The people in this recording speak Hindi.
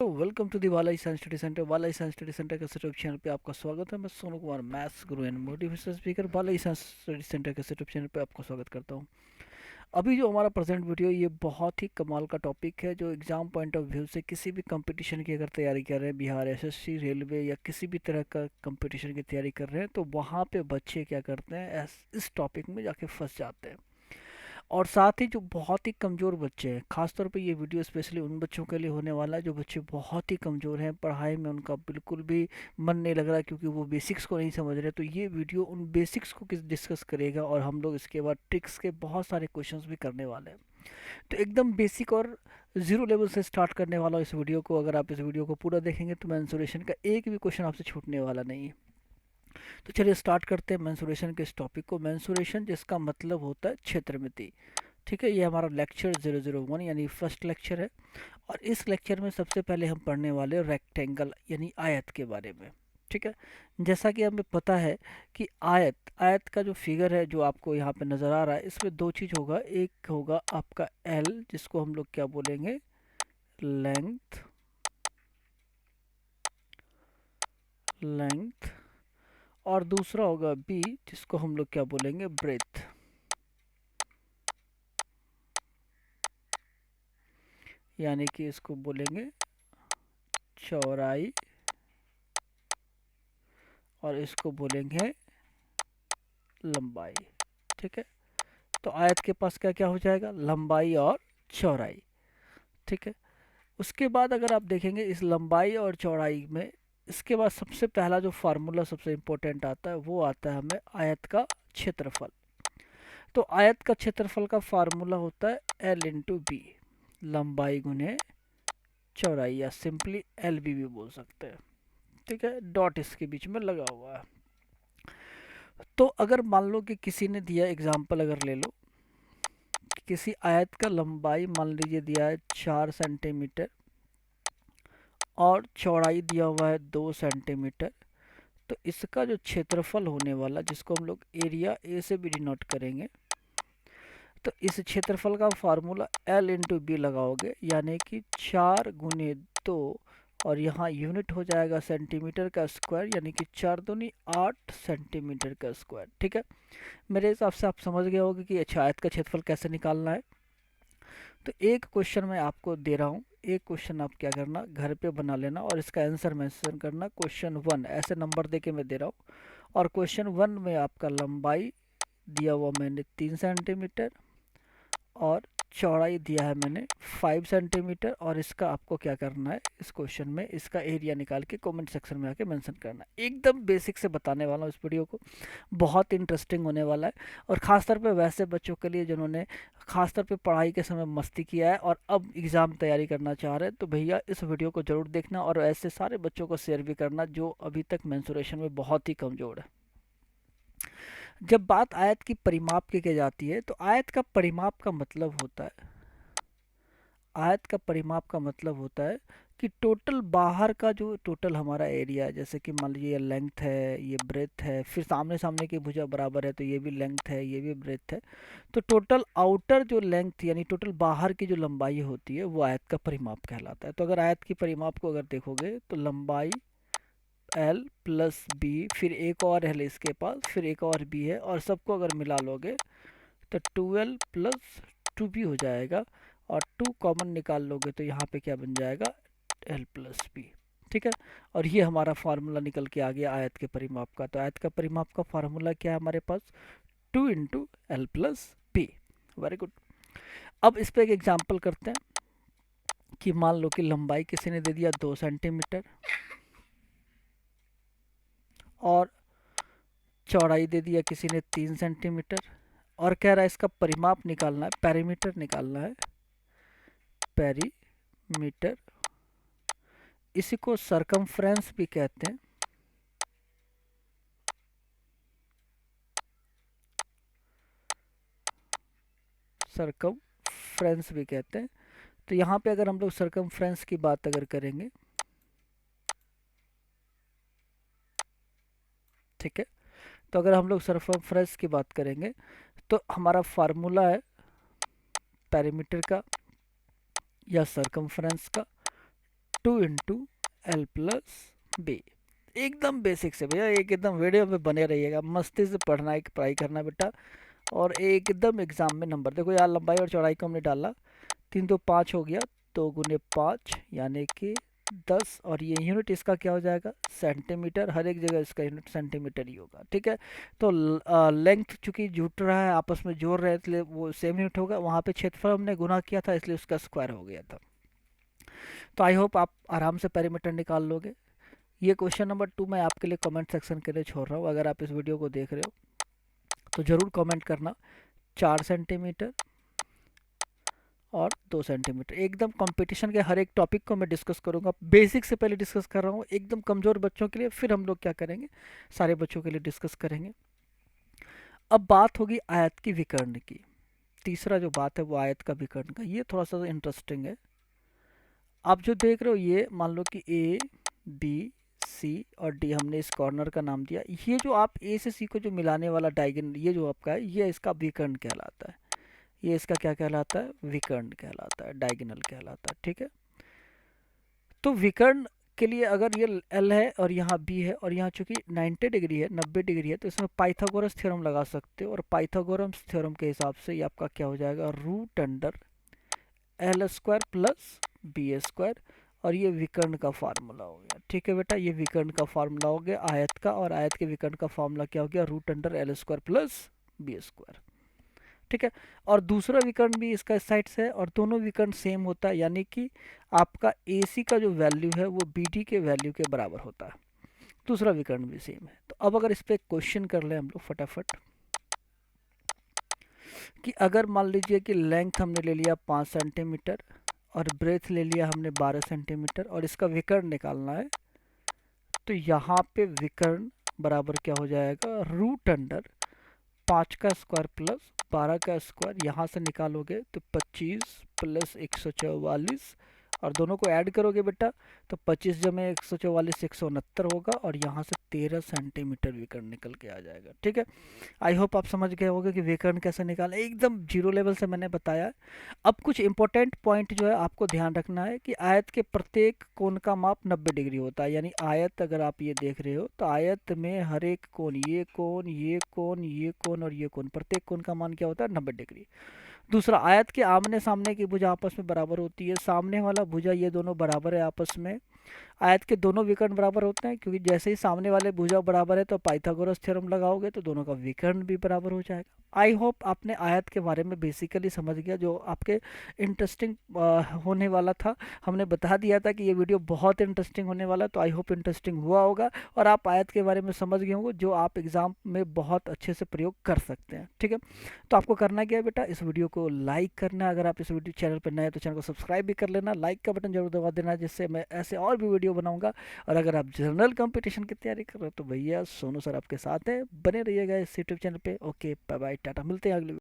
तो वेलकम टू दी वाला साइंस स्टडी सेंटर। वाला साइंस स्टडी सेंटर के सेटअप चैनल पे आपका स्वागत है। मैं Sonu Kumar, maths Guru and motivation speaker, वाला साइंस स्टडी सेंटर के सेटअप चैनल पे आपका स्वागत करता हूँ। अभी जो हमारा प्रेजेंट वीडियो, ये बहुत ही कमाल का टॉपिक है, जो एग्जाम पॉइंट ऑफ व्यू से किसी भी कंपटीशन की अगर तैयारी कर रहे हैं, बिहार एसएससी, रेलवे या किसी भी तरह का कंपटीशन की तैयारी कर रहे हैं, तो वहाँ पे बच्चे क्या करते हैं, इस टॉपिक में जाके फंस जाते हैं। और साथ ही जो बहुत ही कमज़ोर बच्चे हैं, ख़ासतौर पे ये वीडियो स्पेशली उन बच्चों के लिए होने वाला है जो बच्चे बहुत ही कमज़ोर हैं, पढ़ाई में उनका बिल्कुल भी मन नहीं लग रहा क्योंकि वो बेसिक्स को नहीं समझ रहे। तो ये वीडियो उन बेसिक्स को डिस्कस करेगा और हम लोग इसके बाद ट्रिक्स के बहुत सारे क्वेश्चंस भी करने वाले हैं। तो एकदम बेसिक और ज़ीरो लेवल से स्टार्ट करने वाला हूँ इस वीडियो को। अगर आप इस वीडियो को पूरा देखेंगे तो मेंसुरेशन का एक भी क्वेश्चन आपसे छूटने वाला नहीं है। तो चलिए स्टार्ट करते हैं मेंसुरेशन के इस टॉपिक को। मेंसुरेशन जिसका मतलब होता है क्षेत्रमिति। ठीक है, ये हमारा लेक्चर 001 यानी फर्स्ट लेक्चर है। और इस लेक्चर में सबसे पहले हम पढ़ने वाले रेक्टेंगल यानी आयत के बारे में। ठीक है, जैसा कि हमें पता है कि आयत आयत का जो फिगर है जो आपको यहाँ पे नज़र आ रहा है, इसमें दो चीज़ होगा। एक होगा आपका एल, जिसको हम लोग क्या बोलेंगे, लेंथ। लेंथ। और दूसरा होगा बी, जिसको हम लोग क्या बोलेंगे, ब्रेथ। यानी कि इसको बोलेंगे चौड़ाई और इसको बोलेंगे लंबाई। ठीक है, तो आयत के पास क्या क्या हो जाएगा, लंबाई और चौड़ाई। ठीक है, उसके बाद अगर आप देखेंगे इस लंबाई और चौड़ाई में, इसके बाद सबसे पहला जो फार्मूला सबसे इम्पोर्टेंट आता है वो आता है हमें आयत का क्षेत्रफल। तो आयत का क्षेत्रफल का फार्मूला होता है एल इंटू बी, लंबाई गुने चौड़ाई, या सिंपली एल बी भी बोल सकते हैं। ठीक है, डॉट इसके बीच में लगा हुआ है। तो अगर मान लो कि किसी ने दिया एग्जाम्पल, अगर ले लो किसी आयत का लंबाई मान लीजिए दिया है 4 सेंटीमीटर और चौड़ाई दिया हुआ है 2 सेंटीमीटर, तो इसका जो क्षेत्रफल होने वाला, जिसको हम लोग एरिया ए से भी डिनोट करेंगे, तो इस क्षेत्रफल का फार्मूला एल इंटू बी लगाओगे, यानी कि 4 गुने 2, और यहाँ यूनिट हो जाएगा सेंटीमीटर का स्क्वायर, यानी कि 4 दूनी 8 सेंटीमीटर का स्क्वायर। ठीक है, मेरे हिसाब से आप समझ गए होगे कि अच्छा आयत का क्षेत्रफल कैसे निकालना है। तो एक क्वेश्चन मैं आपको दे रहा हूँ, एक क्वेश्चन आप क्या करना, घर पे बना लेना और इसका आंसर मेंशन करना। क्वेश्चन 1 ऐसे नंबर दे के मैं दे रहा हूँ, और क्वेश्चन 1 में आपका लंबाई दिया हुआ मैंने 3 सेंटीमीटर और चौड़ाई दिया है मैंने 5 सेंटीमीटर, और इसका आपको क्या करना है, इस क्वेश्चन में इसका एरिया निकाल के कमेंट सेक्शन में आके मेंशन करना है। एकदम बेसिक से बताने वाला हूँ इस वीडियो को, बहुत इंटरेस्टिंग होने वाला है। और ख़ासतौर पे वैसे बच्चों के लिए जिन्होंने ख़ासतौर पे पढ़ाई के समय मस्ती किया है और अब एग्ज़ाम तैयारी करना चाह रहे हैं, तो भैया इस वीडियो को ज़रूर देखना और ऐसे सारे बच्चों को शेयर भी करना जो अभी तक मेंसुरेशन में बहुत ही कमज़ोर है। जब बात आयत की परिमाप की जाती है, तो आयत का परिमाप का मतलब होता है, आयत का परिमाप का मतलब होता है कि टोटल बाहर का जो टोटल हमारा एरिया है, जैसे कि मान लीजिए ये लेंथ है, ये ब्रेथ है, फिर सामने सामने की भुजा बराबर है तो ये भी लेंथ है, ये भी ब्रेथ है। तो टोटल आउटर जो लेंथ यानी टोटल बाहर की जो लंबाई होती है वो आयत का परिमाप कहलाता है। तो अगर आयत की परिमाप को अगर देखोगे तो लंबाई एल प्लस बी, फिर एक और एल इसके पास, फिर एक और बी है, और सबको अगर मिला लोगे तो 12 प्लस 2 बी हो जाएगा, और 2 कॉमन निकाल लोगे तो यहाँ पे क्या बन जाएगा, एल प्लस बी। ठीक है, और ये हमारा फार्मूला निकल के आ गया आयत के परिमाप का। तो आयत का परिमाप का फार्मूला क्या है हमारे पास, 2 into L plus B. Very good. अब इस पर एक एग्जाम्पल करते हैं कि मान लो कि लंबाई किसी ने दे दिया 2 सेंटीमीटर और चौड़ाई दे दिया किसी ने 3 सेंटीमीटर, और कह रहा है इसका परिमाप निकालना है, पैरीमीटर निकालना है, पैरीमीटर। इसी को सरकमफ्रेंस भी कहते हैं। सरकमफ्रेंस भी कहते हैं। तो यहाँ पे अगर हम लोग सरकमफ्रेंस की बात अगर करेंगे, ठीक है, तो अगर हम लोग सरकमफ्रेंस की बात करेंगे तो हमारा फार्मूला है पैरीमीटर का या सरकमफ्रेंस का 2 × L+B। एकदम बेसिक से भैया, एकदम वीडियो में बने रहिएगा, मस्ती से पढ़ना है, पढ़ाई करना बेटा, और एकदम एग्जाम में नंबर। देखो यार, लंबाई और चौड़ाई को हमने डाला, 3 2 5 हो गया, 2 × 5 यानी कि 10, और ये यूनिट इसका क्या हो जाएगा, सेंटीमीटर। हर एक जगह इसका यूनिट सेंटीमीटर ही होगा, ठीक है। तो लेंथ चूंकि जुट रहा है, आपस में जोड़ रहे हैं, इसलिए वो सेम यूनिट होगा। वहाँ पे क्षेत्रफल हमने गुना किया था, इसलिए उसका स्क्वायर हो गया था। तो आई होप आप आराम से पेरीमीटर निकाल लोगे। ये क्वेश्चन नंबर 2 मैं आपके लिए कमेंट सेक्शन के लिए छोड़ रहा हूँ। अगर आप इस वीडियो को देख रहे हो तो ज़रूर कमेंट करना, 4 सेंटीमीटर और 2 सेंटीमीटर। एकदम कंपटीशन के हर एक टॉपिक को मैं डिस्कस करूंगा, बेसिक से पहले डिस्कस कर रहा हूँ, एकदम कमज़ोर बच्चों के लिए, फिर हम लोग क्या करेंगे, सारे बच्चों के लिए डिस्कस करेंगे। अब बात होगी आयत की विकर्ण की। तीसरा जो बात है वो आयत का विकर्ण का, ये थोड़ा सा इंटरेस्टिंग है। आप जो देख रहे हो ये मान लो कि ए बी सी और डी, हमने इस कॉर्नर का नाम दिया। ये जो आप ए से सी को जो मिलाने वाला डायगोनल, ये जो आपका है, ये इसका विकर्ण कहलाता है। ये इसका क्या कहलाता है, विकर्ण कहलाता है, डायगोनल कहलाता है, ठीक है। तो विकर्ण के लिए अगर ये एल है और यहाँ बी है और यहाँ चूंकि 90 डिग्री है, 90 डिग्री है, तो इसमें पाइथागोरस थ्योरम लगा सकते हो। और पाइथागोरस थ्योरम के हिसाब से ये आपका क्या हो जाएगा, √L² प्लस B²। और ये विकर्ण का फार्मूला हो गया, ठीक है बेटा। ये विकर्ण का फार्मूला हो गया आयत का, और आयत के विकर्ण का फार्मूला क्या हो गया, √L² प्लस B², ठीक है। और दूसरा विकर्ण भी इसका इस साइड से है, और दोनों विकर्ण सेम होता है, यानी कि आपका AC का जो वैल्यू है वो BD के वैल्यू के बराबर होता है। दूसरा विकर्ण भी सेम है। तो अब अगर इस पर क्वेश्चन कर ले हम लोग फटाफट, कि अगर मान लीजिए कि लेंथ हमने ले लिया 5 सेंटीमीटर और ब्रेथ ले लिया हमने 12 सेंटीमीटर, और इसका विकर्ण निकालना है, तो यहाँ पे विकर्ण बराबर क्या हो जाएगा, √5 का स्क्वायर प्लस 12 का स्क्वायर। यहाँ से निकालोगे तो 25 प्लस 144, और दोनों को ऐड करोगे बेटा तो 25 जमे 144 169 होगा, और यहाँ से 13 सेंटीमीटर विकर्ण निकल के आ जाएगा, ठीक है। आई होप आप समझ गए होंगे कि विकर्ण कैसे निकालें, एकदम जीरो लेवल से मैंने बताया। अब कुछ इंपॉर्टेंट पॉइंट जो है आपको ध्यान रखना है कि आयत के प्रत्येक कोण का माप 90 डिग्री होता है। यानी आयत अगर आप ये देख रहे हो तो आयत में हर एक कोण, ये कोण, ये कोण, ये कोण और ये कोण, प्रत्येक कोण का मान क्या होता है, 90 डिग्री। दूसरा, आयत के आमने सामने की भुजा आपस में बराबर होती है। सामने वाला भुजा ये दोनों बराबर है आपस में। आयत के दोनों विकर्ण बराबर होते हैं, क्योंकि जैसे ही सामने वाले भुजा बराबर है तो पाइथागोरस थ्योरम लगाओगे तो दोनों का विकर्ण भी बराबर हो जाएगा। आई होप आपने आयत के बारे में बेसिकली समझ गया, जो आपके इंटरेस्टिंग होने वाला था। हमने बता दिया था कि ये वीडियो बहुत इंटरेस्टिंग होने वाला, तो आई होप इंटरेस्टिंग हुआ होगा और आप आयत के बारे में समझ गए होंगे, जो आप एग्जाम में बहुत अच्छे से प्रयोग कर सकते हैं, ठीक है। तो आपको करना क्या है बेटा, इस वीडियो को लाइक करना है। अगर आप इस वीडियो चैनल पर नए हैं तो चैनल को सब्सक्राइब भी कर लेना, लाइक का बटन जरूर दबा देना, जिससे मैं ऐसे और भी वीडियो बनाऊंगा। और अगर आप जनरल कंपटीशन की तैयारी कर रहे हो तो भैया सोनू सर आपके साथ हैं, बने रहिएगा इस यूट्यूब चैनल पे। ओके, बाय बाय, टाटा, मिलते हैं अगले